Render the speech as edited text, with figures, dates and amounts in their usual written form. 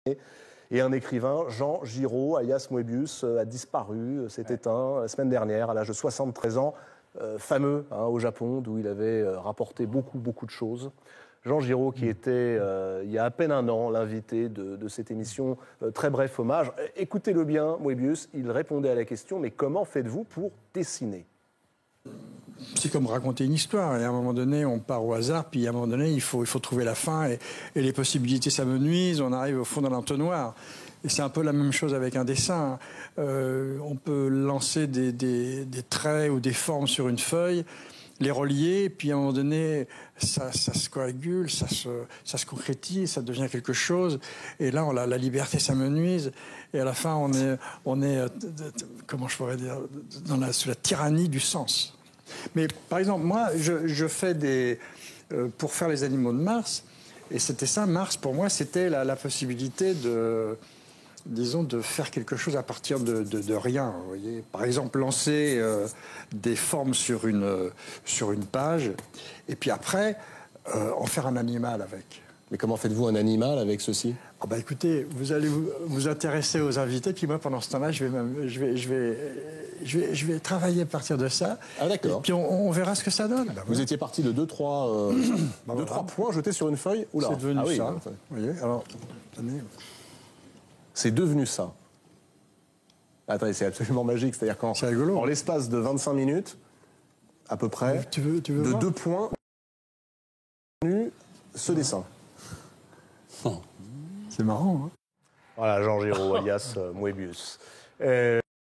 Et un écrivain, Jean Giraud, alias Moebius, a disparu, s'est éteint la semaine dernière à l'âge de 73 ans, fameux au Japon, d'où il avait rapporté beaucoup de choses. Jean Giraud, qui était, il y a à peine un an, l'invité de cette émission Très bref hommage. Écoutez-le bien, Moebius, il répondait à la question, mais comment faites-vous pour dessiner ? C'est comme raconter une histoire, et à un moment donné, on part au hasard, puis à un moment donné, il faut trouver la fin, et les possibilités s'amenuisent, on arrive au fond de l'entonnoir. Et c'est un peu la même chose avec un dessin. On peut lancer des traits ou des formes sur une feuille, les relier, puis à un moment donné, ça se coagule, ça se concrétise, ça devient quelque chose. Et là, la liberté s'amenuise. Et à la fin, on est comment je pourrais dire, sous la tyrannie du sens. Mais par exemple, moi, je fais pour faire les animaux de Mars, et c'était ça, Mars, pour moi, c'était la possibilité de faire quelque chose à partir de rien. Vous voyez, par exemple, lancer des formes sur une page, et puis après, en faire un animal avec. Mais comment faites-vous un animal avec ceci ? Écoutez, vous allez vous intéresser aux invités, puis moi, pendant ce temps-là, je vais travailler à partir de ça. Ah d'accord. Et puis on verra ce que ça donne. Vous étiez parti de 2-3 points jetés sur une feuille. Oula. C'est devenu ça. Vous voyez, alors, tenez. C'est devenu ça. Attendez, c'est absolument magique. C'est-à-dire qu'en l'espace de 25 minutes, à peu près, tu veux de voir 2 points, ce dessin. C'est marrant, hein. Voilà, Jean Giraud, alias Moebius.